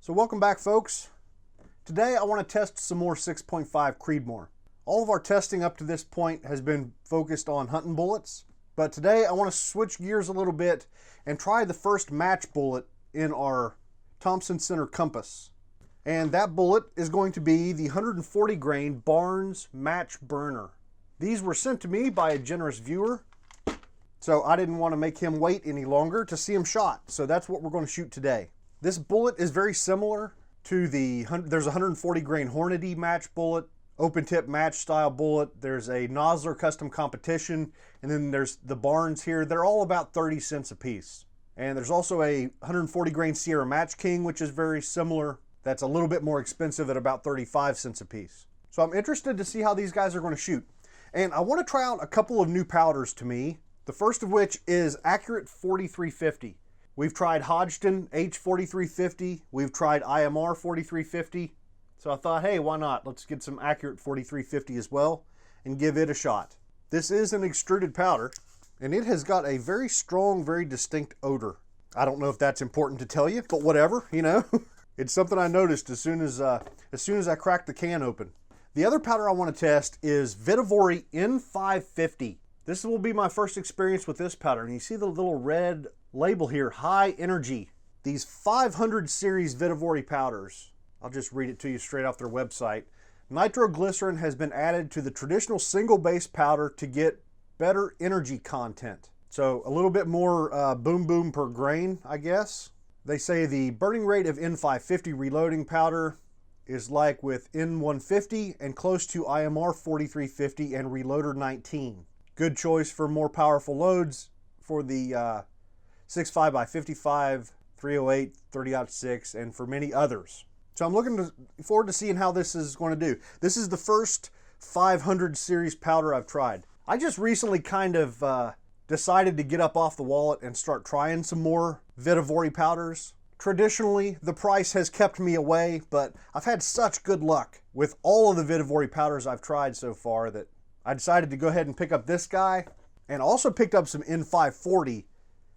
So welcome back, folks. Today I want to test some more 6.5 Creedmoor. All of our testing up to this point has been focused on hunting bullets, but today I want to switch gears a little bit and try the first match bullet in our Thompson Center compass. And that bullet is going to be the 140 grain Barnes Match Burner. These were sent to me by a generous viewer, so I didn't want to make him wait any longer to see him shot. So that's what we're going to shoot today. This bullet is very similar to there's a 140 grain Hornady match bullet, open tip match style bullet. There's a Nosler custom competition, and then there's the Barnes here. They're all about 30 cents a piece. And there's also a 140 grain Sierra Match King, which is very similar. That's a little bit more expensive at about 35 cents a piece. So I'm interested to see how these guys are going to shoot. And I want to try out a couple of new powders to me. The first of which is Accurate 4350. We've tried Hodgdon H4350. We've tried IMR 4350. So I thought, hey, why not? Let's get some Accurate 4350 as well and give it a shot. This is an extruded powder, and it has got a very strong, very distinct odor. I don't know if that's important to tell you, but whatever, you know. It's something I noticed as soon as I cracked the can open. The other powder I want to test is Vihtavuori N550. This will be my first experience with this powder, and you see the little red label here, high energy. These 500 series Vihtavuori powders, I'll just read it to you straight off their website. Nitroglycerin has been added to the traditional single base powder to get better energy content. So a little bit more boom boom per grain, I guess. They say the burning rate of N550 reloading powder is like with N150 and close to IMR 4350 and Reloader 19. Good choice for more powerful loads for the 6.5 55, 308, 30-06, and for many others. So I'm looking forward to seeing how this is going to do. This is the first 500 series powder I've tried. I just recently kind of decided to get up off the wallet and start trying some more Vihtavuori powders. Traditionally, the price has kept me away, but I've had such good luck with all of the Vihtavuori powders I've tried so far that I decided to go ahead and pick up this guy, and also picked up some N540,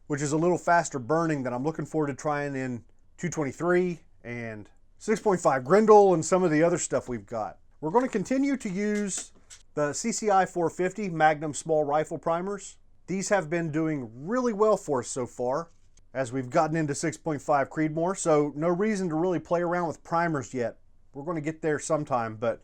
which is a little faster burning that I'm looking forward to trying in 223 and 6.5 Grendel and some of the other stuff we've got. We're going to continue to use the CCI 450 Magnum small rifle primers. These have been doing really well for us so far as we've gotten into 6.5 Creedmoor, so no reason to really play around with primers yet. We're going to get there sometime, but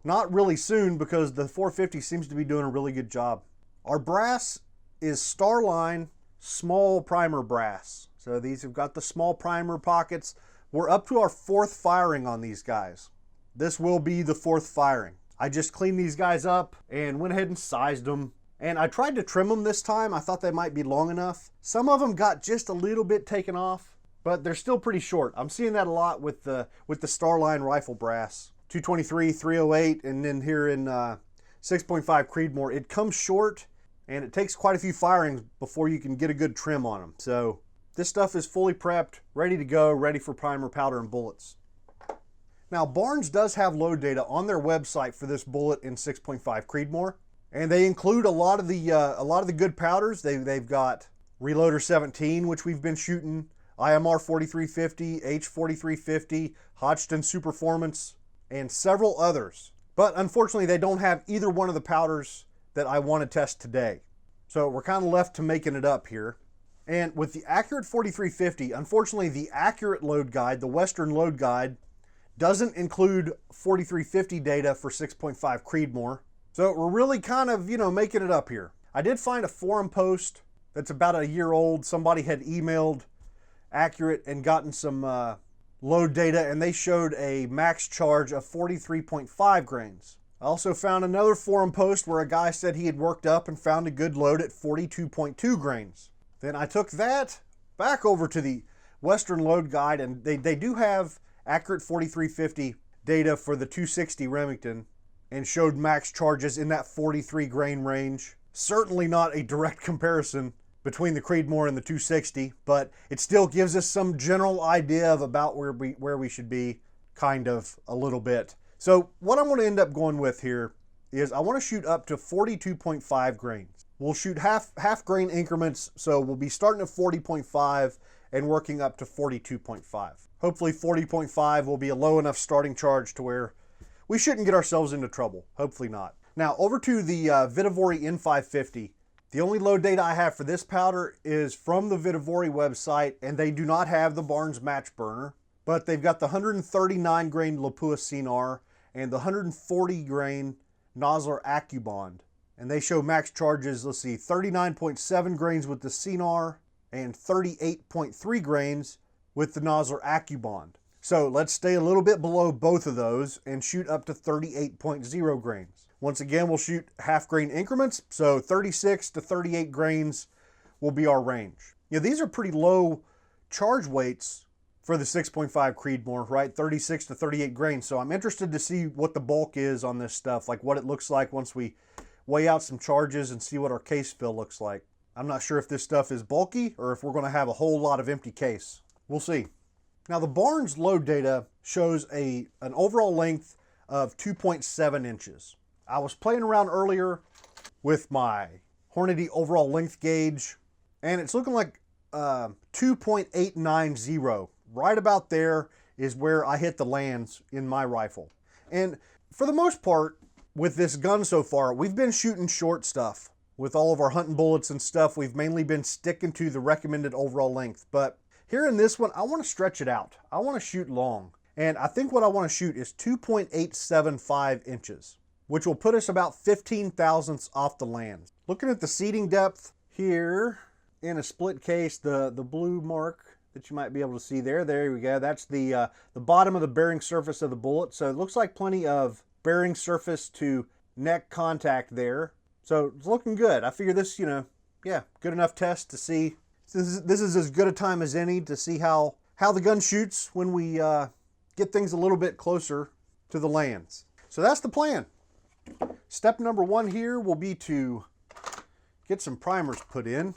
not really soon because the 450 seems to be doing a really good job. Our brass is Starline small primer brass. So these have got the small primer pockets. We're up to our fourth firing on these guys. This will be the fourth firing. I just cleaned these guys up and went ahead and sized them. And I tried to trim them this time. I thought they might be long enough. Some of them got just a little bit taken off, but they're still pretty short. I'm seeing that a lot with the Starline rifle brass. 223, 308, and then here in 6.5 Creedmoor, it comes short and it takes quite a few firings before you can get a good trim on them. So this stuff is fully prepped, ready to go, ready for primer, powder, and bullets. Now, Barnes does have load data on their website for this bullet in 6.5 Creedmoor, and they include a lot of the good powders. They've got Reloader 17, which we've been shooting, IMR 4350, H4350, Hodgdon Superformance, and several others. But unfortunately, they don't have either one of the powders that I want to test today. So we're kind of left to making it up here. And with the Accurate 4350, unfortunately, the Accurate load guide, the Western load guide, doesn't include 4350 data for 6.5 Creedmoor. So we're really kind of, making it up here. I did find a forum post that's about a year old. Somebody had emailed Accurate and gotten some load data, and they showed a max charge of 43.5 grains. I also found another forum post where a guy said he had worked up and found a good load at 42.2 grains. Then I took that back over to the Western load guide, and they do have Accurate 4350 data for the 260 Remington and showed max charges in that 43 grain range. Certainly not a direct comparison between the Creedmoor and the 260, but it still gives us some general idea of about where we should be, kind of, a little bit. So what I'm going to end up going with here is I want to shoot up to 42.5 grains. We'll shoot half grain increments, so we'll be starting at 40.5 and working up to 42.5. Hopefully 40.5 will be a low enough starting charge to where we shouldn't get ourselves into trouble. Hopefully not. Now over to the Vitavori N550. The only load data I have for this powder is from the Vitavori website, and they do not have the Barnes match burner, but they've got the 139 grain Lapua CNR and the 140 grain Nosler AccuBond. And they show max charges, let's see, 39.7 grains with the CNR and 38.3 grains with the Nosler AccuBond. So let's stay a little bit below both of those and shoot up to 38.0 grains. Once again, we'll shoot half grain increments, so 36 to 38 grains will be our range. These are pretty low charge weights for the 6.5 Creedmoor, right? 36 to 38 grains. So I'm interested to see what the bulk is on this stuff, like what it looks like once we weigh out some charges and see what our case fill looks like. I'm not sure if this stuff is bulky or if we're going to have a whole lot of empty case. We'll see. Now the Barnes load data shows an overall length of 2.7 inches. I was playing around earlier with my Hornady overall length gauge, and it's looking like 2.890. Right about there is where I hit the lands in my rifle. And for the most part, with this gun so far, we've been shooting short stuff. With all of our hunting bullets and stuff, we've mainly been sticking to the recommended overall length. But here in this one, I want to stretch it out. I want to shoot long. And I think what I want to shoot is 2.875 inches, which will put us about 15 thousandths off the land. Looking at the seating depth here in a split case, the blue mark that you might be able to see there. There we go. That's the bottom of the bearing surface of the bullet. So it looks like plenty of bearing surface to neck contact there. So it's looking good. I figure this, yeah, good enough test to see. This is as good a time as any to see how the gun shoots when we get things a little bit closer to the lands. So that's the plan. Step number one here will be to get some primers put in.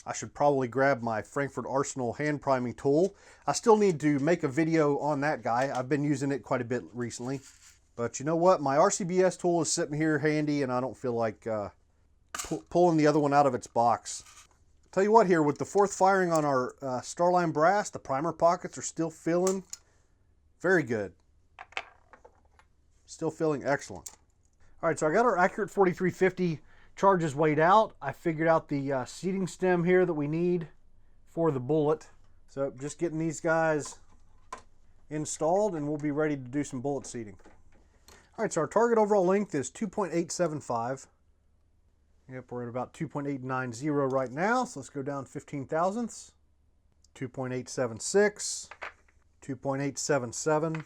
I should probably grab my Frankfurt Arsenal hand priming tool. I still need to make a video on that guy. I've been using it quite a bit recently. But you know what? My RCBS tool is sitting here handy, and I don't feel like pulling the other one out of its box. Tell you what here, with the fourth firing on our Starline brass, the primer pockets are still feeling very good. Still feeling excellent. All right, so I got our Accurate 4350 charges weighed out. I figured out the seating stem here that we need for the bullet. So just getting these guys installed and we'll be ready to do some bullet seating. All right, so our target overall length is 2.875. Yep, we're at about 2.890 right now. So let's go down 15 thousandths. 2.876, 2.877,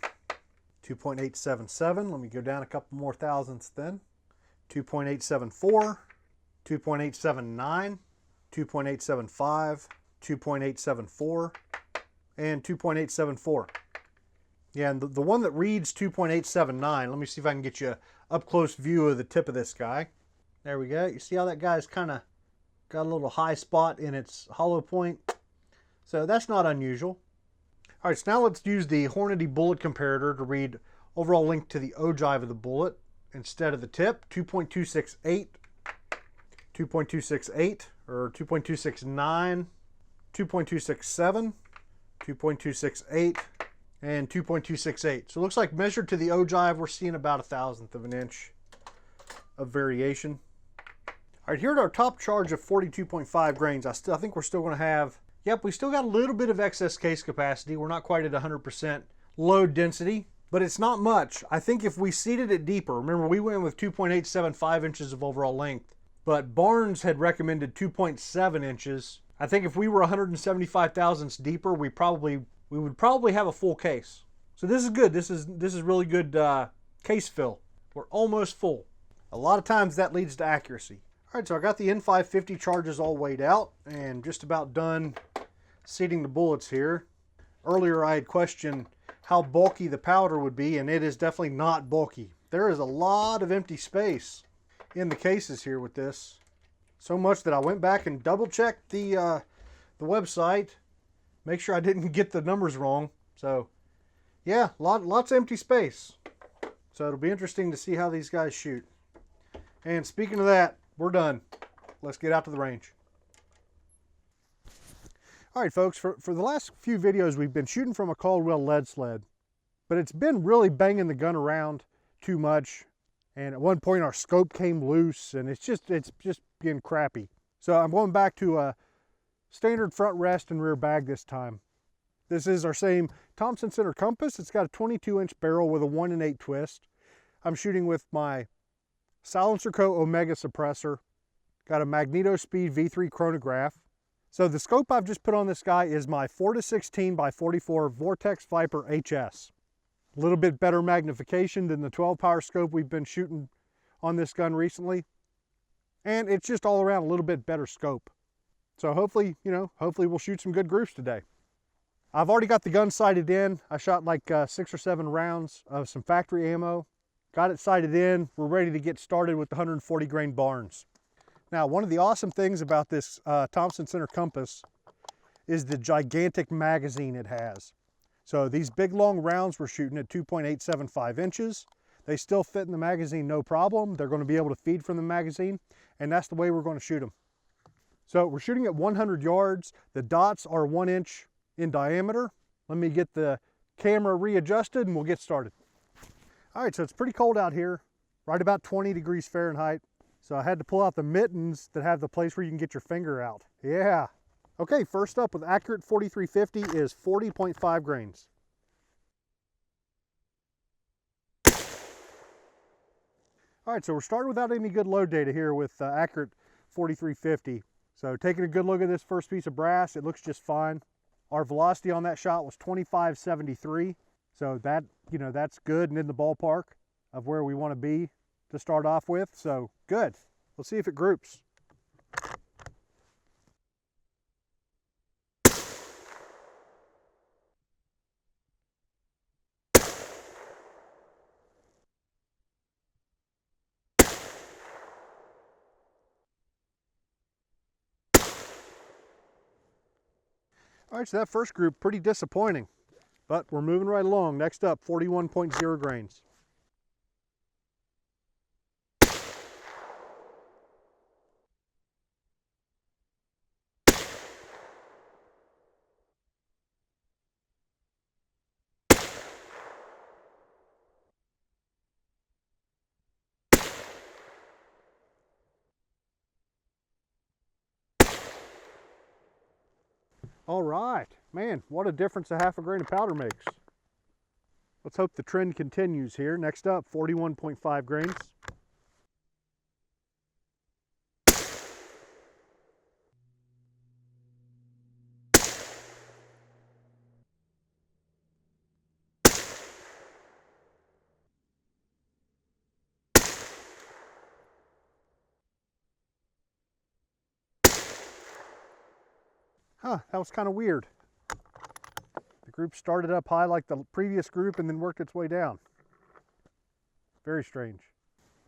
2.877. Let me go down a couple more thousandths then. 2.874, 2.879, 2.875, 2.874, and 2.874. Yeah, and the one that reads 2.879, let me see if I can get you an up-close view of the tip of this guy. There we go. You see how that guy's kind of got a little high spot in its hollow point? So that's not unusual. All right, so now let's use the Hornady bullet comparator to read overall length to the ogive of the bullet instead of the tip. 2.268, 2.268, or 2.269, 2.267, 2.268, and 2.268. So it looks like measured to the ogive, we're seeing about 1/1000th of an inch of variation. All right, here at our top charge of 42.5 grains, I think we're still going to have, yep, we still got a little bit of excess case capacity. We're not quite at 100% load density, but it's not much. I think if we seated it deeper, remember we went with 2.875 inches of overall length, but Barnes had recommended 2.7 inches. I think if we were 175 thousandths deeper, we would probably have a full case. So this is good. This is really good case fill. We're almost full. A lot of times that leads to accuracy. All right, so I got the N550 charges all weighed out and just about done seating the bullets here. Earlier I had questioned how bulky the powder would be, and it is definitely not bulky. There is a lot of empty space in the cases here with this. So much that I went back and double checked the website, make sure I didn't get the numbers wrong. So yeah, lots of empty space. So it'll be interesting to see how these guys shoot. And speaking of that, we're done. Let's get out to the range. All right, folks, for the last few videos, we've been shooting from a Caldwell lead sled, but it's been really banging the gun around too much. And at one point our scope came loose and it's just getting crappy. So I'm going back to a standard front rest and rear bag this time. This is our same Thompson center compass. It's got a 22-inch barrel with a 1 in 8 twist. I'm shooting with my Silencer Co. Omega suppressor. Got a Magneto Speed V3 chronograph. So the scope I've just put on this guy is my 4-16 by 44 Vortex Viper HS. A little bit better magnification than the 12 power scope we've been shooting on this gun recently. And it's just all around a little bit better scope. So hopefully, hopefully we'll shoot some good groups today. I've already got the gun sighted in. I shot like 6 or 7 rounds of some factory ammo. Got it sighted in. We're ready to get started with the 140 grain Barnes. Now, one of the awesome things about this Thompson center compass is the gigantic magazine it has. So these big long rounds we're shooting at 2.875 inches. They still fit in the magazine no problem. They're going to be able to feed from the magazine, and that's the way we're going to shoot them. So we're shooting at 100 yards. The dots are 1 inch in diameter. Let me get the camera readjusted and we'll get started. All right, so it's pretty cold out here, right about 20 degrees Fahrenheit. So I had to pull out the mittens that have the place where you can get your finger out. Yeah. Okay, first up with accurate 4350 is 40.5 grains. All right, so we're starting without any good load data here with accurate 4350. So taking a good look at this first piece of brass, it looks just fine. Our velocity on that shot was 2573. So that, that's good and in the ballpark of where we want to be to start off with, so good. Let's see if it groups. All right, so that first group, pretty disappointing, but we're moving right along. Next up, 41.0 grains. All right, man, what a difference a half a grain of powder makes. Let's hope the trend continues here. Next up, 41.5 grains. Huh, that was kind of weird. The group started up high like the previous group and then worked its way down. Very strange.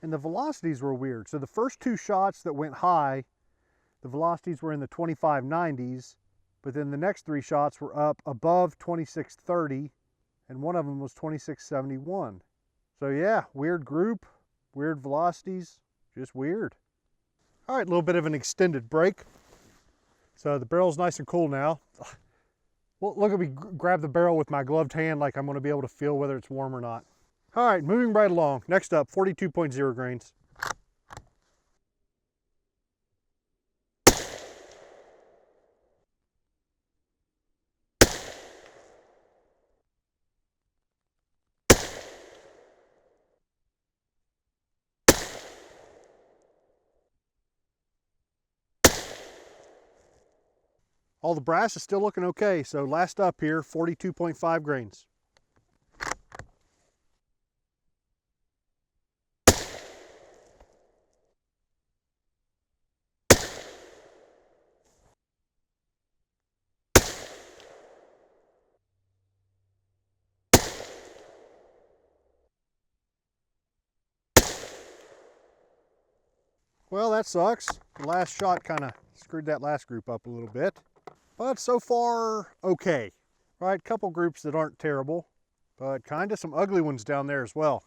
And the velocities were weird. So the first 2 shots that went high, the velocities were in the 2590s, but then the next 3 shots were up above 2630, and one of them was 2671. So yeah, weird group, weird velocities, just weird. All right, a little bit of an extended break. So the barrel's nice and cool now. Well, look at me grab the barrel with my gloved hand like I'm going to be able to feel whether it's warm or not. All right, moving right along. Next up, 42.0 grains. All the brass is still looking okay, so last up here, 42.5 grains. Well, that sucks. The last shot kind of screwed that last group up a little bit. But so far, okay. Right, couple groups that aren't terrible, but kind of some ugly ones down there as well.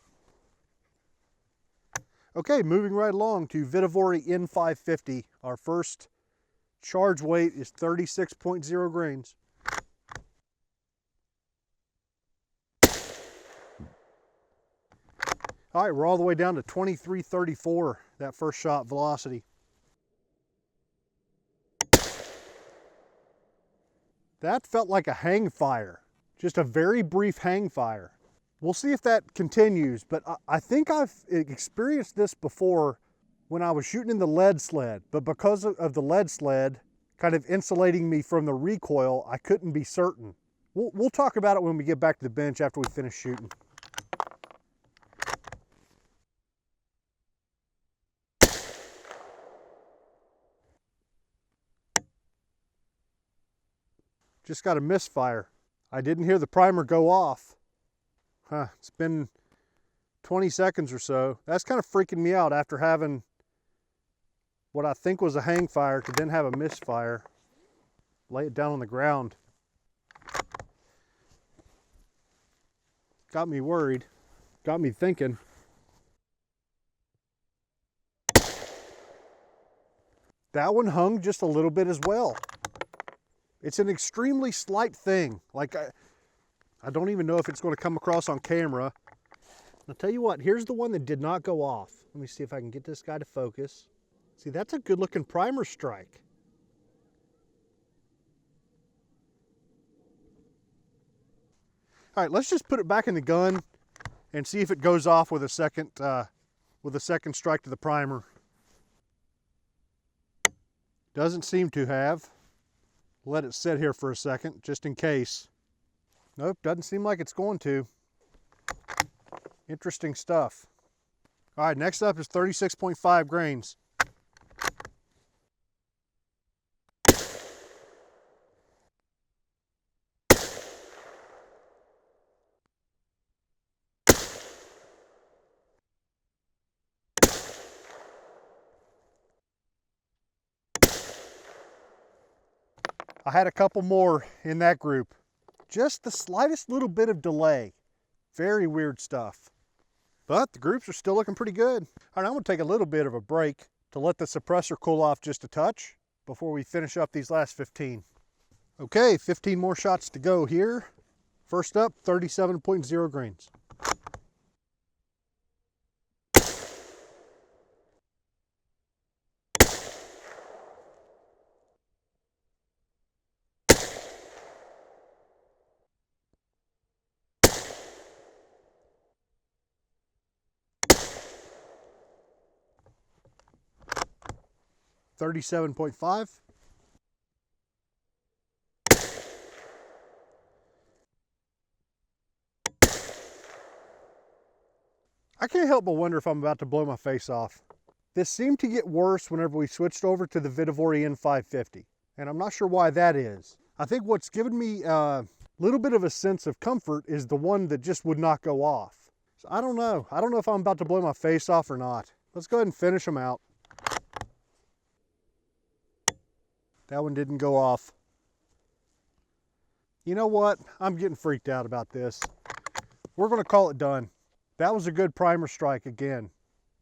Okay, moving right along to Vitavori N550, our first Charge weight is 36.0 grains. All right, we're all the way down to 2334, that first shot velocity. That felt like a hang fire, just a very brief hang fire. We'll see if that continues, but I think I've experienced this before when I was shooting in the lead sled, but because of the lead sled kind of insulating me from the recoil, I couldn't be certain. We'll talk about it when we get back to the bench after we finish shooting. Just got a misfire. I didn't hear the primer go off. It's been 20 seconds or so. That's kind of freaking me out after having what I think was a hang fire to then have a misfire. Lay it down on the ground. Got me worried. Got me thinking. That one hung just a little bit as well. It's an extremely slight thing. Like I don't even know if it's going to come across on camera. I'll tell you what, here's the one that did not go off. Let me see if I can get this guy to focus. See, that's a good looking primer strike. All right, let's just put it back in the gun and see if it goes off with a second strike to the primer. Doesn't seem to have. Let it sit here for a second, just in case. Nope, doesn't seem like it's going to. Interesting stuff. All right, next up is 36.5 grains. I had a couple more in that group. Just the slightest little bit of delay. Very weird stuff. But the groups are still looking pretty good. All right, I'm gonna take a little bit of a break to let the suppressor cool off just a touch before we finish up these last 15. Okay, 15 more shots to go here. First up, 37.0 grains. $37.5. I can't help but wonder if I'm about to blow my face off. This seemed to get worse whenever we switched over to the Vivore N550, and I'm not sure why that is. I think what's given me a little bit of a sense of comfort is the one that just would not go off. So I don't know. I don't know if I'm about to blow my face off or not. Let's go ahead and finish them out. That one didn't go off. You know what? I'm getting freaked out about this. We're going to call it done. That was a good primer strike again.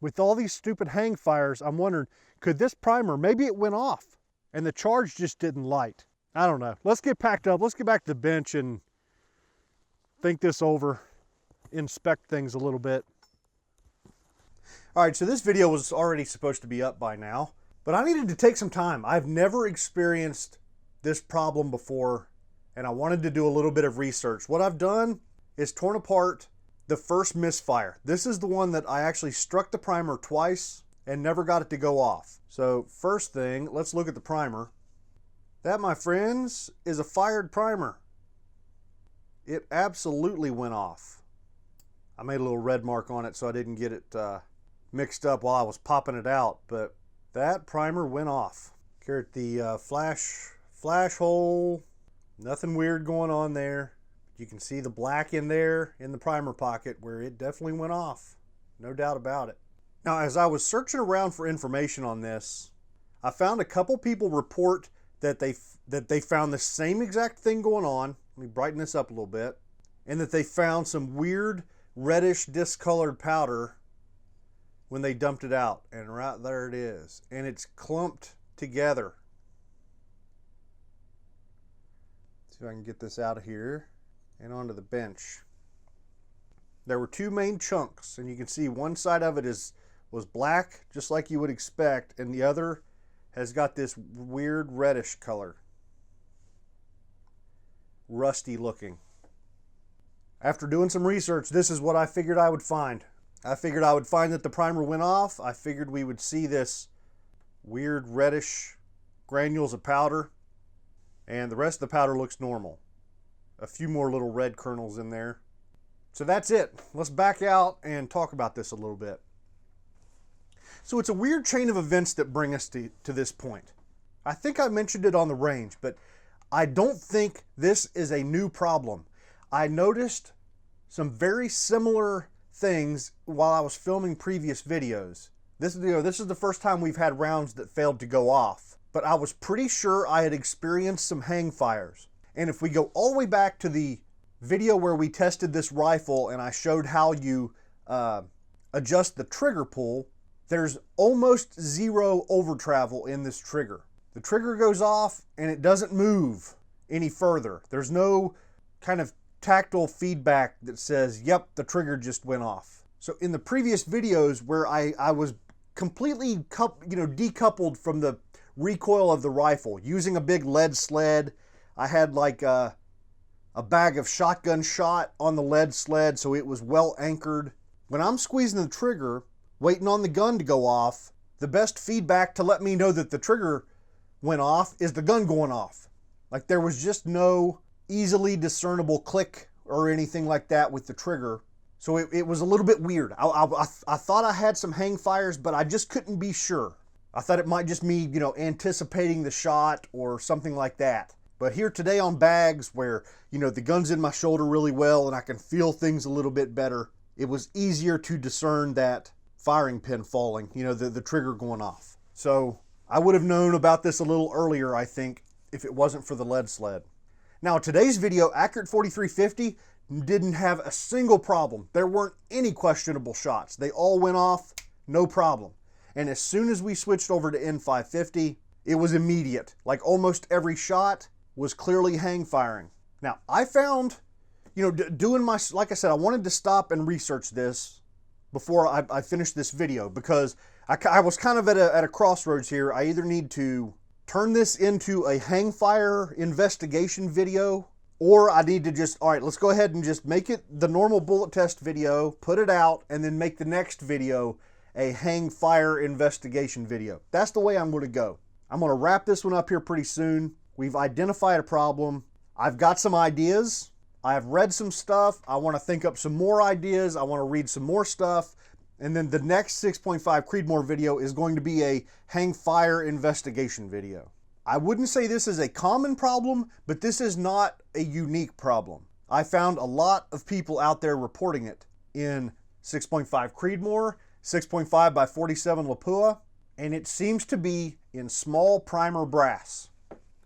With all these stupid hang fires, I'm wondering, could this primer, maybe it went off and the charge just didn't light. I don't know. Let's get packed up. Let's get back to the bench and think this over, inspect things a little bit. All right, so this video was already supposed to be up by now, but I needed to take some time. I've never experienced this problem before, and I wanted to do a little bit of research. What I've done is torn apart the first misfire. This is the one that I actually struck the primer twice and never got it to go off. So first thing, let's look at the primer. That, my friends, is a fired primer. It absolutely went off. I made a little red mark on it so I didn't get it mixed up while I was popping it out, but that primer went off. Here at the flash hole, nothing weird going on there. You can see the black in there in the primer pocket where it definitely went off. No doubt about it. Now, as I was searching around for information on this, I found a couple people report that they found the same exact thing going on. Let me brighten this up a little bit. And that they found some weird reddish discolored powder when they dumped it out. And right there it is. And it's clumped together. See if I can get this out of here and onto the bench. There were two main chunks, and you can see one side of it was black, just like you would expect, and the other has got this weird reddish color. Rusty looking. After doing some research, this is what I figured I would find. I figured I would find that the primer went off. I figured we would see this weird reddish granules of powder, and the rest of the powder looks normal. A few more little red kernels in there. So that's it. Let's back out and talk about this a little bit. So it's a weird chain of events that bring us to this point. I think I mentioned it on the range, but I don't think this is a new problem. I noticed some very similar things while I was filming previous videos. This is the first time we've had rounds that failed to go off, but I was pretty sure I had experienced some hang fires. And if we go all the way back to the video where we tested this rifle and I showed how you adjust the trigger pull, there's almost zero over travel in this trigger. The trigger goes off and it doesn't move any further. There's no kind of tactile feedback that says, yep, the trigger just went off. So in the previous videos where I was completely decoupled from the recoil of the rifle, using a big lead sled, I had like a bag of shotgun shot on the lead sled, so it was well anchored. When I'm squeezing the trigger, waiting on the gun to go off, the best feedback to let me know that the trigger went off is the gun going off. Like there was just no easily discernible click or anything like that with the trigger. So it was a little bit weird. I thought I had some hang fires, but I just couldn't be sure. I thought it might just me, anticipating the shot or something like that. But here today on bags where, the gun's in my shoulder really well and I can feel things a little bit better, it was easier to discern that firing pin falling, the trigger going off. So I would have known about this a little earlier, I think, if it wasn't for the lead sled. Now today's video, AA4350, didn't have a single problem. There weren't any questionable shots. They all went off, no problem. And as soon as we switched over to N550, it was immediate. Like almost every shot was clearly hang firing. Now I found, like I said, I wanted to stop and research this before I finished this video because I was kind of at a crossroads here. I either need to turn this into a hang fire investigation video, or I need to just, all right, let's go ahead and just make it the normal bullet test video, put it out, and then make the next video a hang fire investigation video. That's the way I'm going to go. I'm going to wrap this one up here pretty soon. We've identified a problem. I've got some ideas. I've read some stuff. I want to think up some more ideas. I want to read some more stuff. And then the next 6.5 Creedmoor video is going to be a hang fire investigation video. I wouldn't say this is a common problem, but this is not a unique problem. I found a lot of people out there reporting it in 6.5 Creedmoor, 6.5 by 47 Lapua, and it seems to be in small primer brass,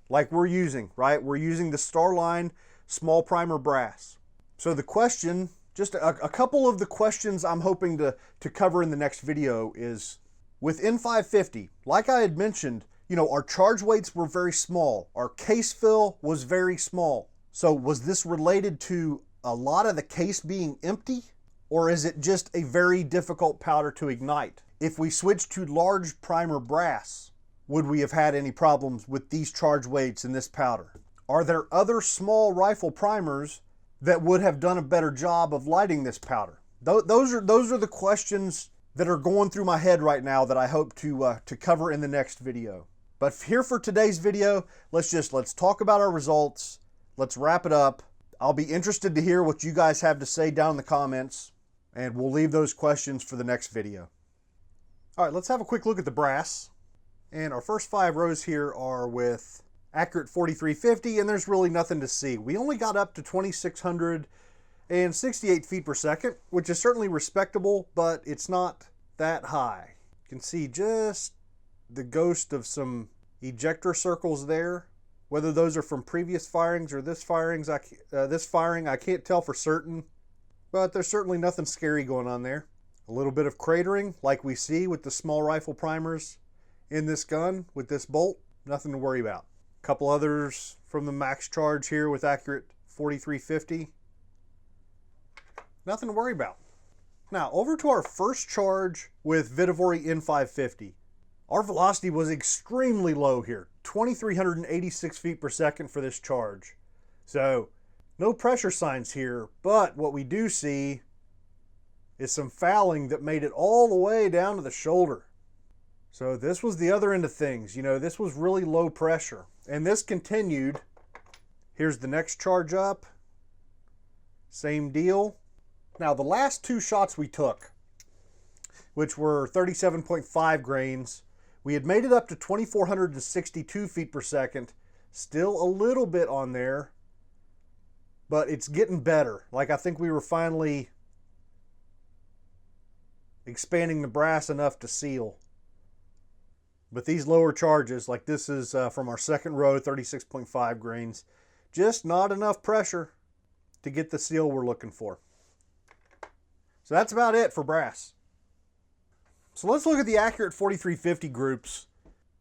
like we're using, right? We're using the Starline small primer brass. So the question, just a couple of the questions I'm hoping to cover in the next video is, with N550, like I had mentioned, our charge weights were very small. Our case fill was very small. So was this related to a lot of the case being empty? Or is it just a very difficult powder to ignite? If we switched to large primer brass, would we have had any problems with these charge weights in this powder? Are there other small rifle primers that would have done a better job of lighting this powder? Those are the questions that are going through my head right now that I hope to cover in the next video. But here for today's video, let's talk about our results. Let's wrap it up. I'll be interested to hear what you guys have to say down in the comments, and we'll leave those questions for the next video. All right, let's have a quick look at the brass. And our first 5 rows here are with AA4350, and there's really nothing to see. We only got up to 2,668 feet per second, which is certainly respectable, but it's not that high. You can see just the ghost of some ejector circles there. Whether those are from previous firings or this firing, I can't tell for certain, but there's certainly nothing scary going on there. A little bit of cratering, like we see with the small rifle primers in this gun with this bolt, nothing to worry about. A couple others from the max charge here with Accurate 4350. Nothing to worry about. Now, over to our first charge with Vihtavuori N550. Our velocity was extremely low here, 2,386 feet per second for this charge. So, no pressure signs here, but what we do see is some fouling that made it all the way down to the shoulder. So this was the other end of things. You know, this was really low pressure. And this continued. Here's the next charge up. Same deal. Now, the last two shots we took, which were 37.5 grains, we had made it up to 2,462 feet per second. Still a little bit on there, but it's getting better. Like, I think we were finally expanding the brass enough to seal. But these lower charges, like this is from our second row, 36.5 grains, just not enough pressure to get the seal we're looking for. So that's about it for brass. So let's look at the Accurate 4350 groups.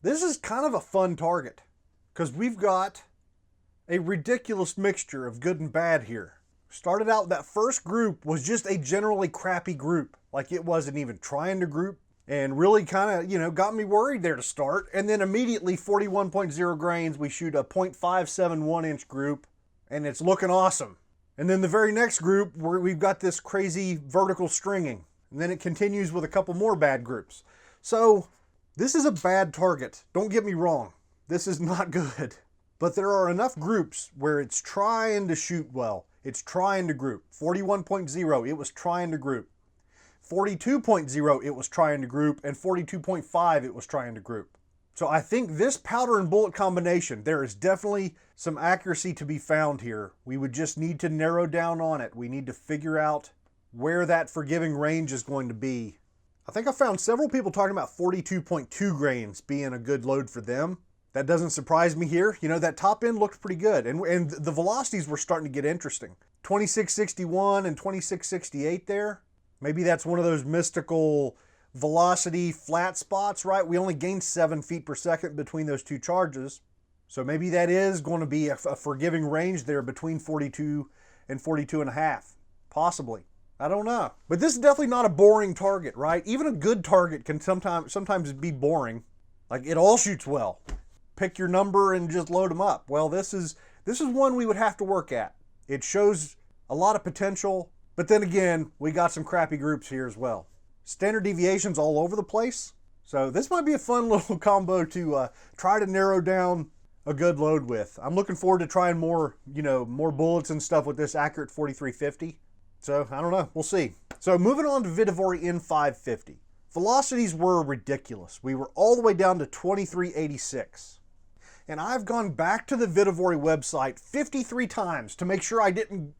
This is kind of a fun target because we've got a ridiculous mixture of good and bad here. Started out, that first group was just a generally crappy group. Like, it wasn't even trying to group, and really kind of, you know, got me worried there to start. And then immediately 41.0 grains, we shoot a 0.571 inch group, and it's looking awesome. And then the very next group, we've got this crazy vertical stringing. And then it continues with a couple more bad groups. So this is a bad target. Don't get me wrong. This is not good. But there are enough groups where it's trying to shoot well. It's trying to group. 41.0, it was trying to group. 42.0, it was trying to group. And 42.5, it was trying to group. So I think this powder and bullet combination, there is definitely some accuracy to be found here. We would just need to narrow down on it. We need to figure out where that forgiving range is going to be. I think I found several people talking about 42.2 grains being a good load for them. That doesn't surprise me here. You know, that top end looked pretty good. And the velocities were starting to get interesting. 2661 and 2668 there. Maybe that's one of those mystical velocity flat spots, right? We only gained 7 feet per second between those two charges. So maybe that is going to be a forgiving range there between 42 and 42 and a half. Possibly. I don't know. But this is definitely not a boring target, right? Even a good target can sometimes be boring. Like, it all shoots well. Pick your number and just load them up. Well, this is one we would have to work at. It shows a lot of potential, but then again, we got some crappy groups here as well. Standard deviations all over the place. So this might be a fun little combo to try to narrow down a good load with. I'm looking forward to trying more bullets and stuff with this Accurate 4350. So I don't know, we'll see. So moving on to Vihtavuori N550. Velocities were ridiculous. We were all the way down to 2386. And I've gone back to the Vihtavuori website 53 times to make sure I didn't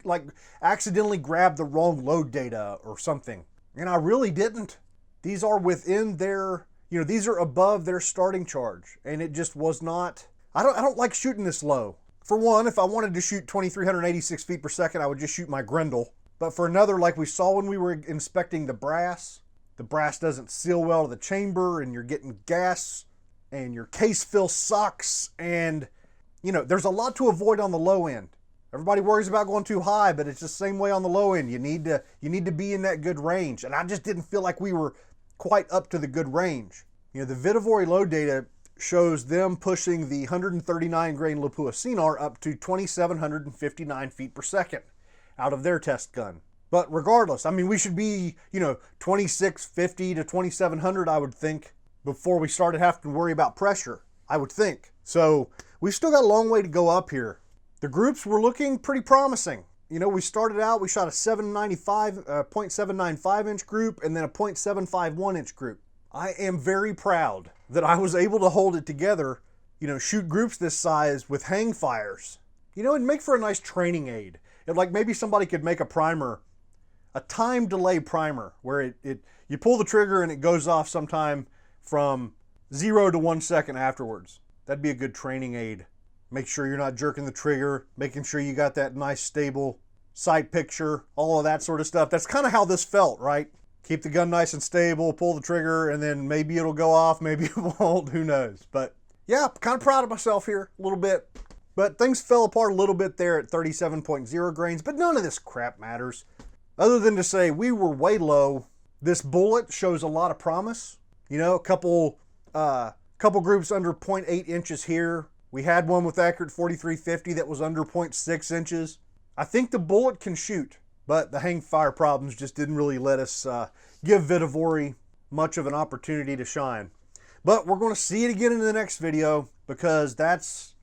accidentally grab the wrong load data or something. And I really didn't. These are within their, these are above their starting charge. And it just was not, I don't like shooting this low. For one, if I wanted to shoot 2,386 feet per second, I would just shoot my Grendel. But for another, like we saw when we were inspecting the brass doesn't seal well to the chamber, and you're getting gas, and your case fill sucks, and there's a lot to avoid on the low end. Everybody worries about going too high, but it's the same way on the low end. You need to be in that good range, and I just didn't feel like we were quite up to the good range. The Vihtavuori load data shows them pushing the 139 grain Lapua Sinar up to 2,759 feet per second out of their test gun. But regardless, I mean, we should be, 2,650 to 2,700, I would think, before we started having to worry about pressure, I would think. So we've still got a long way to go up here. The groups were looking pretty promising. We started out, we shot a 0.795 inch group and then a 0.751 inch group. I am very proud that I was able to hold it together, shoot groups this size with hang fires. It'd make for a nice training aid. Maybe somebody could make a primer, a time delay primer, where you pull the trigger and it goes off sometime from 0 to 1 second afterwards. That'd be a good training aid. Make sure you're not jerking the trigger, making sure you got that nice stable sight picture, all of that sort of stuff. That's kind of how this felt, right? Keep the gun nice and stable, pull the trigger, and then maybe it'll go off, maybe it won't, who knows. But yeah, kind of proud of myself here a little bit. But things fell apart a little bit there at 37.0 grains, but none of this crap matters. Other than to say we were way low. This bullet shows a lot of promise. You know, a couple groups under 0.8 inches here. We had one with Accurate 4350 that was under 0.6 inches. I think the bullet can shoot, but the hang fire problems just didn't really let us give Vitivori much of an opportunity to shine. But we're going to see it again in the next video because that's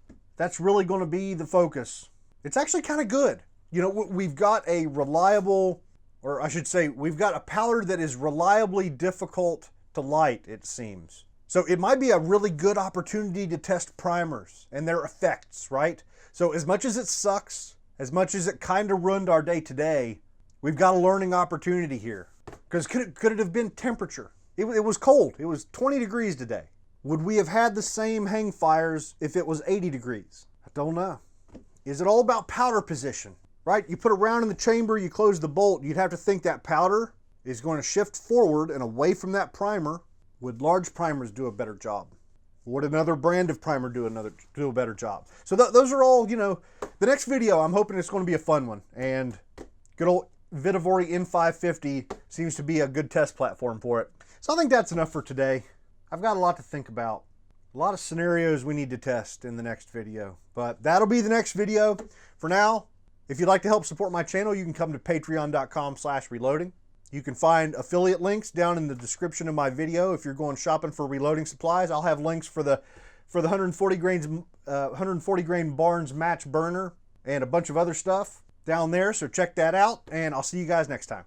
really going to be the focus. It's actually kind of good. You know, we've got a reliable, or I should say, we've got a powder that is reliably difficult to light, it seems. So it might be a really good opportunity to test primers and their effects, right? So as much as it sucks, as much as it kind of ruined our day today, we've got a learning opportunity here. Because could it have been temperature? It was cold. It was 20 degrees today. Would we have had the same hang fires if it was 80 degrees? I don't know. Is it all about powder position, right? You put a round in the chamber, you close the bolt, you'd have to think that powder is going to shift forward and away from that primer. Would large primers do a better job? Would another brand of primer do a better job? So those are all, you know, the next video, I'm hoping it's going to be a fun one. And good old Vitivori N550 seems to be a good test platform for it. So I think that's enough for today. I've got a lot to think about. A lot of scenarios we need to test in the next video. But that'll be the next video. For now, if you'd like to help support my channel, you can come to patreon.com/reloading. You can find affiliate links down in the description of my video. If you're going shopping for reloading supplies, I'll have links for the 140 grain Barnes match burner and a bunch of other stuff down there. So check that out, and I'll see you guys next time.